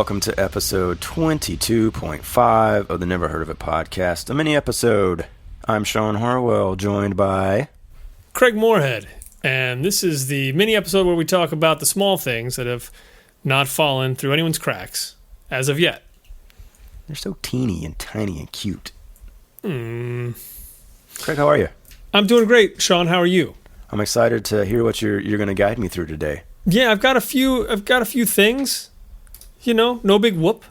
welcome to episode 22.5 of the Never Heard of It podcast, a mini episode. I'm Shawn Harwell, joined by Craig Moorhead, and this is the mini episode where we talk about the small things that have not fallen through anyone's cracks as of yet. They're so teeny and tiny and cute. Craig, how are you? I'm doing great. Shawn, how are you? I'm excited to hear what you're going to guide me through today. Yeah, I've got a few things. You know, no big whoop.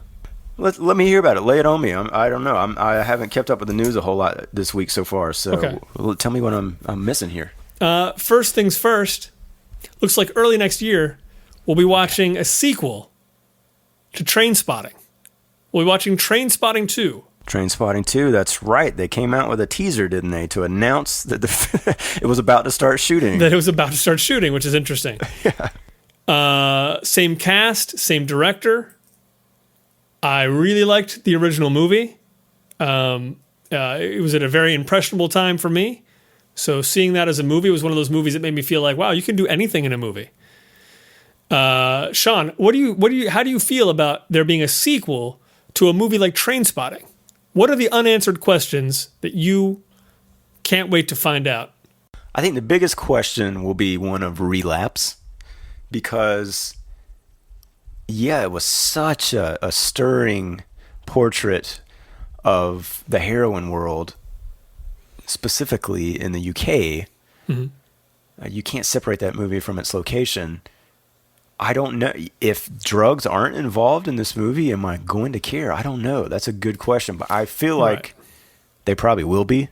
Let me hear about it. Lay it on me. I don't know. I haven't kept up with the news a whole lot this week so far. So okay. Tell me what I'm missing here. First things first. Looks like early next year we'll be watching a sequel to Trainspotting. We'll be watching Trainspotting 2. Trainspotting 2, that's right. They came out with a teaser, didn't they, to announce that it was about to start shooting. That it was about to start shooting, which is interesting. Yeah. Same cast, same director. I really liked the original movie. It was at a very impressionable time for me. So seeing that as a movie was one of those movies that made me feel like, wow, you can do anything in a movie. Shawn, how do you feel about there being a sequel to a movie like Trainspotting? What are the unanswered questions that you can't wait to find out? I think the biggest question will be one of relapse. Because, yeah, it was such a stirring portrait of the heroin world, specifically in the UK. Mm-hmm. You can't separate that movie from its location. I don't know. If drugs aren't involved in this movie, am I going to care? I don't know. That's a good question. But I feel like they probably will be.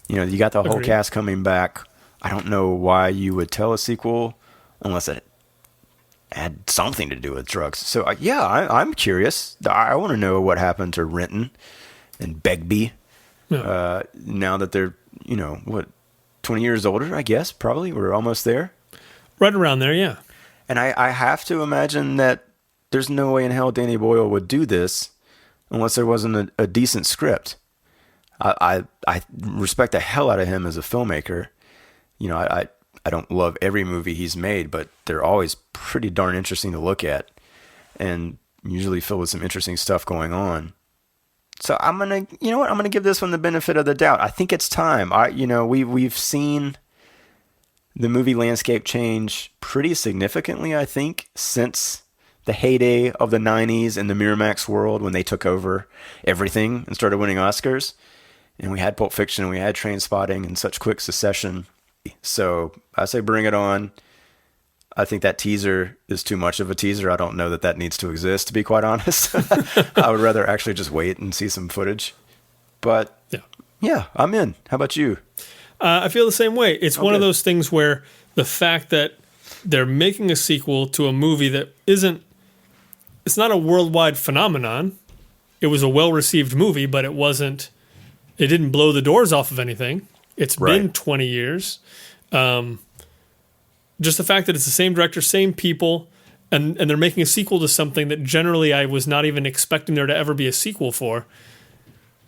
You know, you got the whole cast coming back. I don't know why you would tell a sequel unless it had something to do with drugs. So, I'm curious. I want to know what happened to Renton and Begbie now that they're, 20 years older, I guess, probably. We're almost there. Right around there, yeah. And I have to imagine that there's no way in hell Danny Boyle would do this unless there wasn't a decent script. I respect the hell out of him as a filmmaker. You know, I don't love every movie he's made, but they're always pretty darn interesting to look at and usually filled with some interesting stuff going on. So I'm going to give this one the benefit of the doubt. I think it's time. We've seen the movie landscape change pretty significantly, I think, since the heyday of the 90s in the Miramax world when they took over everything and started winning Oscars. And we had Pulp Fiction and we had Trainspotting in such quick succession. So I say bring it on. I think that teaser is too much of a teaser. I don't know that needs to exist, to be quite honest. I would rather actually just wait and see some footage. But yeah, I'm in. How about you? I feel the same way. It's one of those things where the fact that they're making a sequel to a movie that it's not a worldwide phenomenon. It was a well-received movie, but it didn't blow the doors off of anything. It's been 20 years. Just the fact that it's the same director, same people, and they're making a sequel to something that generally I was not even expecting there to ever be a sequel for,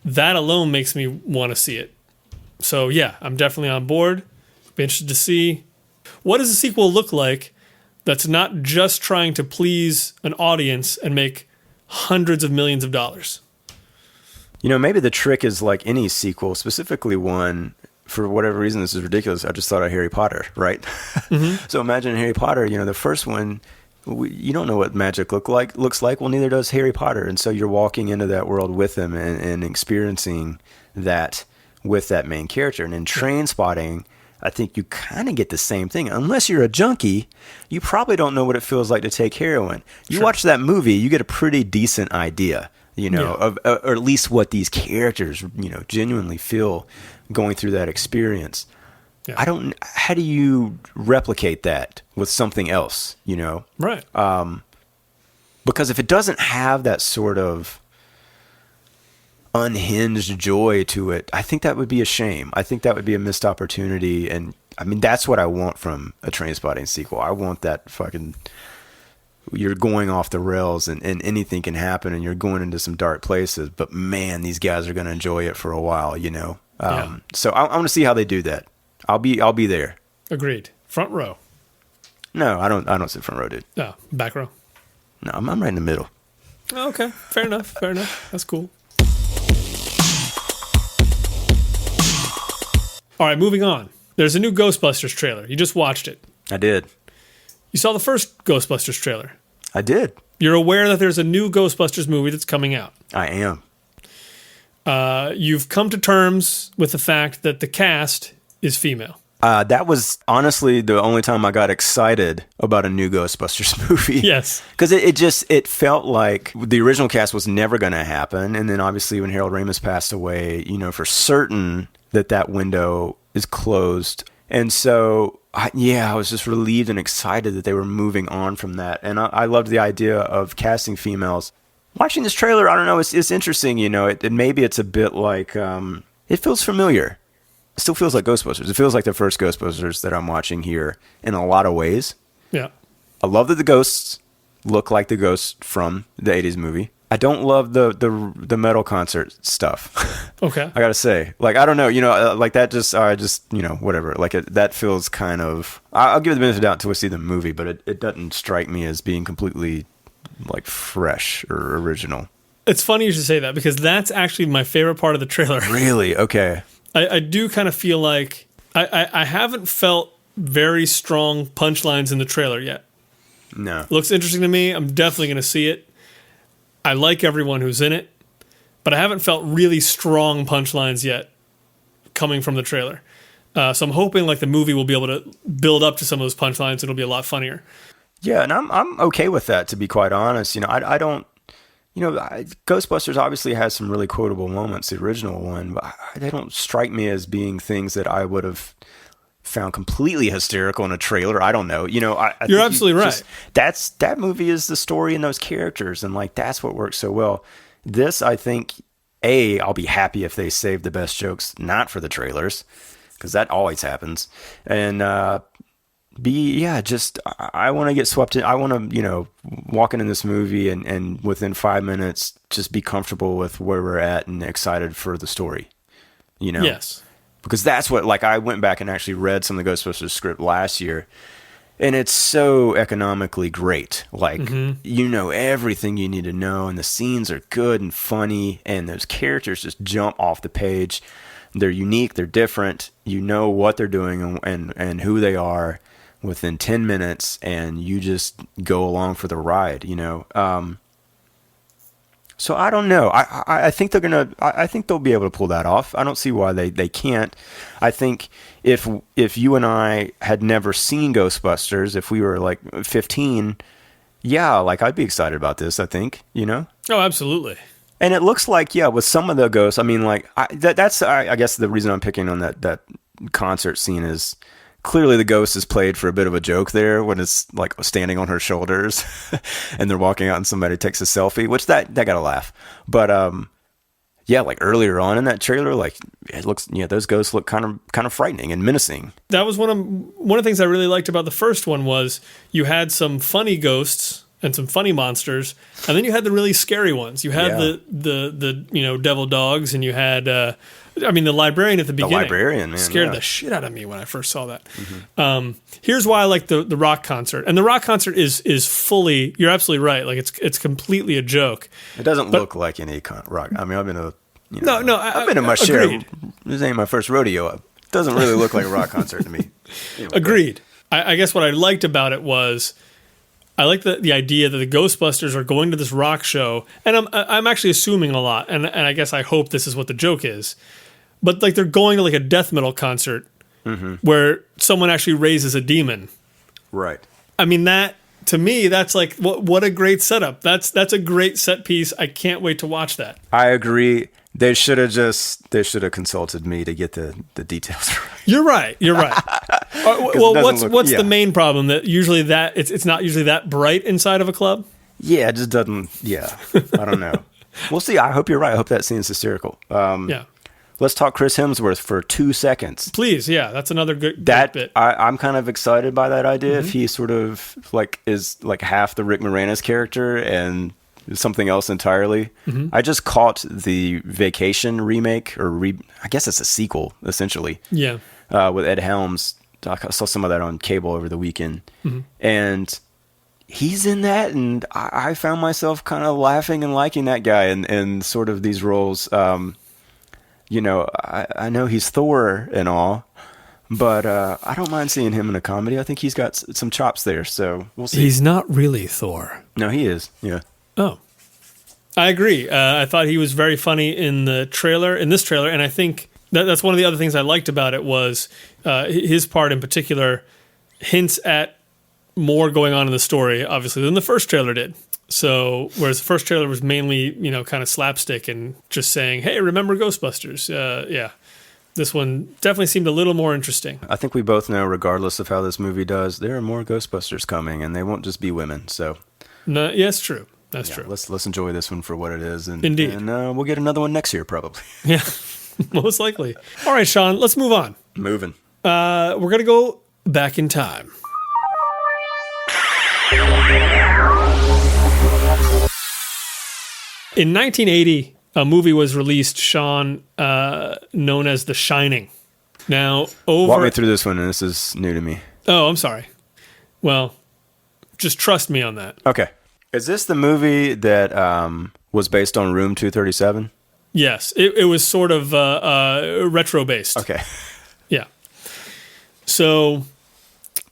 that alone makes me want to see it. So, yeah, I'm definitely on board. Be interested to see. What does a sequel look like that's not just trying to please an audience and make hundreds of millions of dollars? Maybe the trick is like any sequel, specifically one, for whatever reason, this is ridiculous. I just thought of Harry Potter, right? Mm-hmm. So imagine Harry Potter, the first one, you don't know what magic looks like. Well, neither does Harry Potter. And so you're walking into that world with him and experiencing that with that main character. And in Trainspotting, I think you kind of get the same thing. Unless you're a junkie, you probably don't know what it feels like to take heroin. You watch that movie, you get a pretty decent idea, of or at least what these characters, genuinely feel going through that experience. Yeah. How do you replicate that with something else, Right. Because if it doesn't have that sort of unhinged joy to it, I think that would be a shame. I think that would be a missed opportunity. And I mean, that's what I want from a Trainspotting sequel. I want that fucking, you're going off the rails and anything can happen and you're going into some dark places, but man, these guys are going to enjoy it for a while, So I want to see how they do that. I'll be there. Agreed. Front row. No, I don't sit front row, dude. Oh, back row. No, I'm right in the middle. Okay, fair enough. Fair enough. That's cool. All right, moving on. There's a new Ghostbusters trailer. You just watched it. I did. You saw the first Ghostbusters trailer. I did. You're aware that there's a new Ghostbusters movie that's coming out. I am. You've come to terms with the fact that the cast is female. That was honestly the only time I got excited about a new Ghostbusters movie. Yes. Because it felt like the original cast was never going to happen. And then obviously when Harold Ramis passed away, for certain that window is closed. And so, I was just relieved and excited that they were moving on from that. And I loved the idea of casting females. Watching this trailer, I don't know, it's interesting, maybe it's a bit like, it feels familiar. It still feels like Ghostbusters. It feels like the first Ghostbusters that I'm watching here in a lot of ways. Yeah. I love that the ghosts look like the ghosts from the 80s movie. I don't love the metal concert stuff. Okay. I gotta say, like, I don't know, like that whatever. Like that feels kind of, I'll give it the benefit of the doubt until we see the movie, but it doesn't strike me as being completely like fresh or original. It's funny you should say that because that's actually my favorite part of the trailer. Really? Okay. I do kind of feel like I haven't felt very strong punchlines in the trailer yet. No. It looks interesting to me. I'm definitely going to see it. I like everyone who's in it, but I haven't felt really strong punchlines yet coming from the trailer. So I'm hoping like the movie will be able to build up to some of those punchlines. It'll be a lot funnier. Yeah, and I'm okay with that, to be quite honest. I don't. Ghostbusters obviously has some really quotable moments, the original one, but they don't strike me as being things that I would have found completely hysterical in a trailer. I don't know. You're absolutely right. That movie is the story and those characters, and like that's what works so well. This, I think, I'll be happy if they save the best jokes not for the trailers, because that always happens. And I want to get swept in. I want to, walk into this movie and within 5 minutes just be comfortable with where we're at and excited for the story. Yes. Because that's what, like, I went back and actually read some of the Ghostbusters script last year, and it's so economically great. Like, everything you need to know, and the scenes are good and funny, and those characters just jump off the page. They're unique, they're different. You know what they're doing and who they are within 10 minutes, and you just go along for the ride, So I don't know. I think I think they'll be able to pull that off. I don't see why they can't. I think if you and I had never seen Ghostbusters, if we were like 15, like I'd be excited about this, I think, Oh, absolutely. And it looks like, with some of the ghosts, I mean, like that's I guess the reason I'm picking on that concert scene is clearly the ghost is played for a bit of a joke there when it's like standing on her shoulders and they're walking out and somebody takes a selfie, which that got a laugh. But like earlier on in that trailer, like it looks, those ghosts look kind of frightening and menacing. That was one of the things I really liked about the first one was you had some funny ghosts and some funny monsters, and then you had the really scary ones. You had the devil dogs, and you had the librarian at the beginning. The librarian, man, scared the shit out of me when I first saw that. Mm-hmm. Here's why I like the rock concert, and the rock concert is fully. You're absolutely right. Like it's completely a joke. It doesn't look like any rock. I mean, I've been I've been in my agreed. share. This ain't my first rodeo. It doesn't really look like a rock concert to me. Anyway, agreed. I guess what I liked about it was I like the idea that the Ghostbusters are going to this rock show, and I'm actually assuming a lot, and I guess I hope this is what the joke is, but like they're going to like a death metal concert where someone actually raises a demon. Right. I mean, that to me, that's like what a great setup. That's a great set piece. I can't wait to watch that. I agree. They should have consulted me to get the details right. You're right. Well, what's the main problem? That usually it's not usually that bright inside of a club. Yeah, it just doesn't. Yeah, I don't know. We'll see. I hope you're right. I hope that scene's hysterical. Yeah. Let's talk Chris Hemsworth for 2 seconds. Please, yeah, that's another good bit. I'm kind of excited by that idea. If he sort of like is like half the Rick Moranis character and something else entirely. I just caught the Vacation remake, I guess it's a sequel essentially. Yeah, with Ed Helms. I saw some of that on cable over the weekend, and he's in that, and I found myself kind of laughing and liking that guy in sort of these roles. I know he's Thor and all, but I don't mind seeing him in a comedy. I think he's got some chops there, so we'll see. He's not really Thor. No, he is. Yeah. Oh, I agree. I thought he was very funny in this trailer, and I think that's one of the other things I liked about it was his part in particular hints at more going on in the story, obviously, than the first trailer did. So, whereas the first trailer was mainly, kind of slapstick and just saying, hey, remember Ghostbusters? Yeah. This one definitely seemed a little more interesting. I think we both know, regardless of how this movie does, there are more Ghostbusters coming, and they won't just be women. So, no, yes, true. That's true. Let's enjoy this one for what it is. Indeed. And we'll get another one next year, probably. Yeah, most likely. All right, Shawn, let's move on. Moving. We're going to go back in time. In 1980, a movie was released, Shawn, known as The Shining. Now, walk me through this one, and this is new to me. Oh, I'm sorry. Well, just trust me on that. Okay. Is this the movie that was based on Room 237? Yes, it was sort of retro-based. Okay. Yeah. So,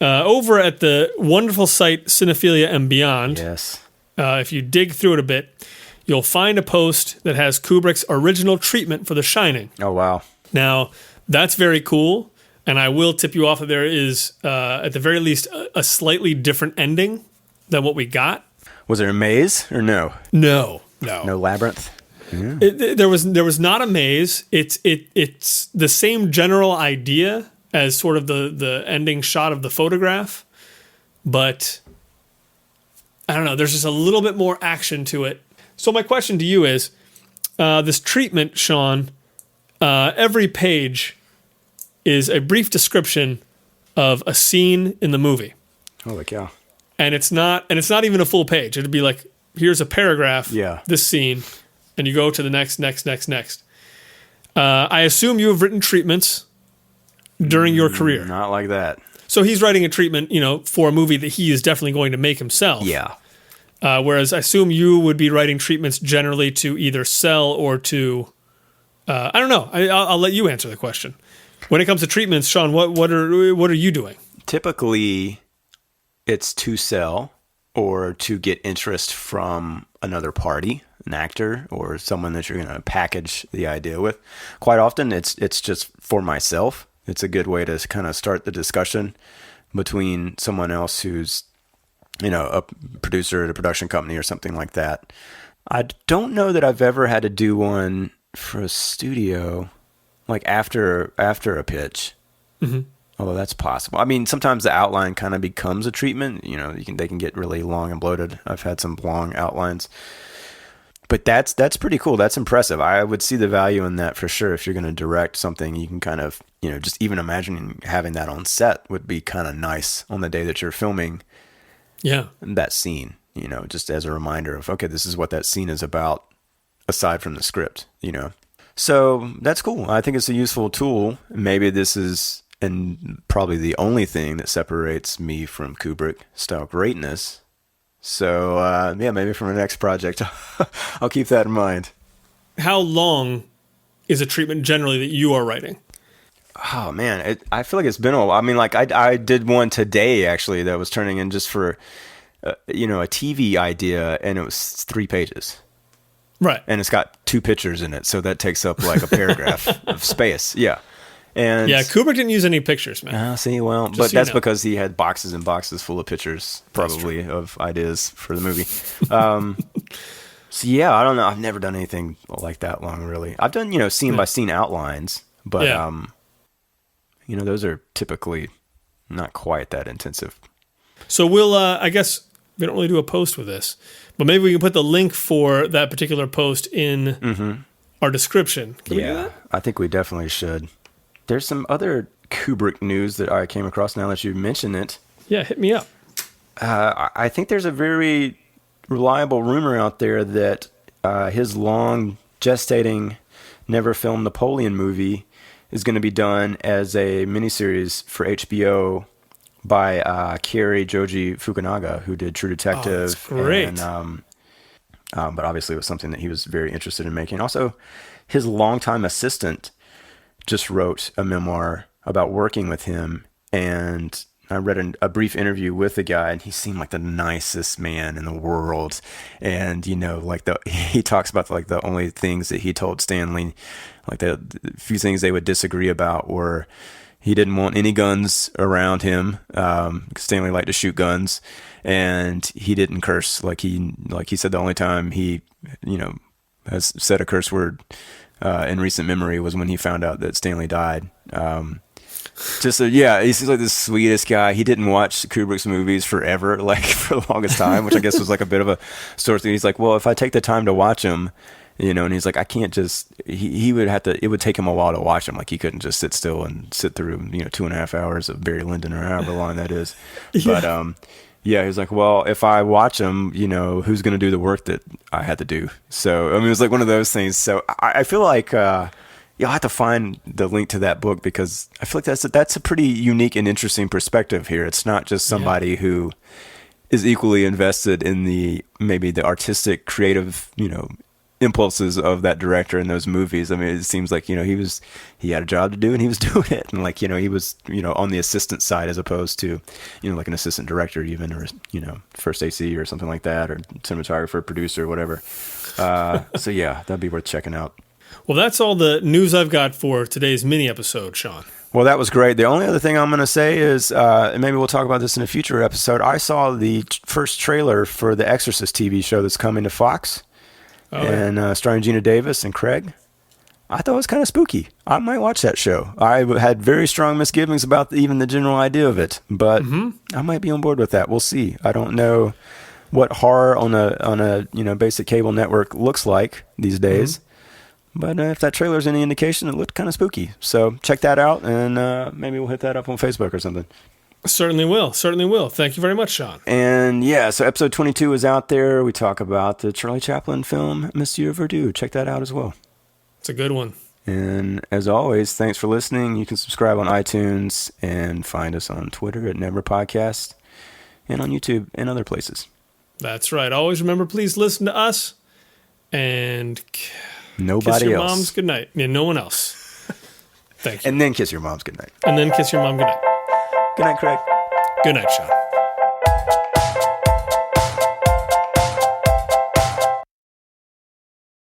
over at the wonderful site Cinephilia and Beyond, Yes. If you dig through it a bit, you'll find a post that has Kubrick's original treatment for The Shining. Oh, wow. Now, that's very cool, and I will tip you off that there is, at the very least, a slightly different ending than what we got. Was there a maze or no? No. No labyrinth? Yeah. There was not a maze. It's the same general idea as sort of the ending shot of the photograph, but I don't know. There's just a little bit more action to it. So my question to you is, this treatment, Shawn, every page is a brief description of a scene in the movie. Holy cow. And it's not even a full page. It'd be like, here's a paragraph, this scene, and you go to the next. I assume you have written treatments during your career. Not like that. So he's writing a treatment, for a movie that he is definitely going to make himself. Yeah. Whereas I assume you would be writing treatments generally to either sell or to, I don't know. I'll let you answer the question. When it comes to treatments, Shawn, what are you doing? Typically, it's to sell or to get interest from another party, an actor or someone that you're going to package the idea with. Quite often, it's just for myself. It's a good way to kind of start the discussion between someone else who's, a producer at a production company or something like that. I don't know that I've ever had to do one for a studio, like after a pitch. Mm-hmm. Although that's possible. I mean, sometimes the outline kind of becomes a treatment. They can get really long and bloated. I've had some long outlines, but that's pretty cool. That's impressive. I would see the value in that for sure. If you're going to direct something, you can kind of, just even imagining having that on set would be kind of nice on the day that you're filming. Yeah, that scene. Just as a reminder of, okay, this is what that scene is about, aside from the script. So that's cool. I think it's a useful tool. Maybe this is. And probably the only thing that separates me from Kubrick style greatness. So, maybe for my next project, I'll keep that in mind. How long is a treatment generally that you are writing? Oh, man. I feel like it's been a while. I mean, like I did one today, actually, that was turning in just for, a TV idea, and it was 3 pages. Right. And it's got 2 pictures in it, so that takes up like a paragraph of space. Yeah. And yeah, Kubrick didn't use any pictures, man. But that's because he had boxes and boxes full of pictures, probably, of ideas for the movie. So yeah, I don't know. I've never done anything like that long, really. I've done, scene by scene outlines, but those are typically not quite that intensive. So we'll, I guess we don't really do a post with this, but maybe we can put the link for that particular post in our description. Can we do that? I think we definitely should. There's some other Kubrick news that I came across now that you mentioned it. Yeah, hit me up. I think there's a very reliable rumor out there that his long gestating, never filmed Napoleon movie is going to be done as a miniseries for HBO by Kiri Joji Fukunaga, who did True Detective. Oh, that's great. And, but obviously it was something that he was very interested in making. Also, his longtime assistant just wrote a memoir about working with him, and I read a brief interview with the guy, and he seemed like the nicest man in the world. And, like he talks about like the only things that he told Stanley, like the few things they would disagree about were he didn't want any guns around him. Stanley liked to shoot guns, and he didn't curse. Like he said, the only time he, has said a curse word in recent memory was when he found out that Stanley died. He seems like the sweetest guy. He didn't watch Kubrick's movies forever, like for the longest time, which I guess was like a bit of a sore thing. He's like, well, if I take the time to watch him, and he's like, I can't just, he would have to, it would take him a while to watch him. Like he couldn't just sit still and sit through, 2.5 hours of Barry Lyndon or however long that is. Yeah. But, he's like, well, if I watch him, who's going to do the work that I had to do? So, it was like one of those things. So I feel like, you'll have to find the link to that book, because I feel like that's a pretty unique and interesting perspective here. It's not just somebody who is equally invested in maybe the artistic, creative, impulses of that director in those movies. I mean, it seems like, he had a job to do and he was doing it. And like, he was, on the assistant side as opposed to, like an assistant director even, or, first AC or something like that, or cinematographer, producer, whatever. So yeah, that'd be worth checking out. Well, that's all the news I've got for today's mini episode, Shawn. Well, that was great. The only other thing I'm going to say is, and maybe we'll talk about this in a future episode, I saw the first trailer for the Exorcist TV show that's coming to Fox, and starring Gina Davis and Craig. I thought it was kind of spooky. I might watch that show. I had very strong misgivings about even the general idea of it, but I might be on board with that. We'll see. I don't know what horror on a basic cable network looks like these days. But if that trailer's any indication, it looked kind of spooky. So check that out, and maybe we'll hit that up on Facebook or something. Certainly will. Thank you very much, Shawn. And yeah, so episode 22 is out there. We talk about the Charlie Chaplin film, Monsieur Verdoux. Check that out as well. It's a good one. And as always, thanks for listening. You can subscribe on iTunes and find us on Twitter at Never Podcast, and on YouTube and other places. That's right. Always remember, please listen to us, and nobody kiss your else. mom's goodnight. Yeah, no one else. Thank you. And then kiss your mom's goodnight. And then kiss your mom goodnight. Good night, Craig. Good night, Shawn.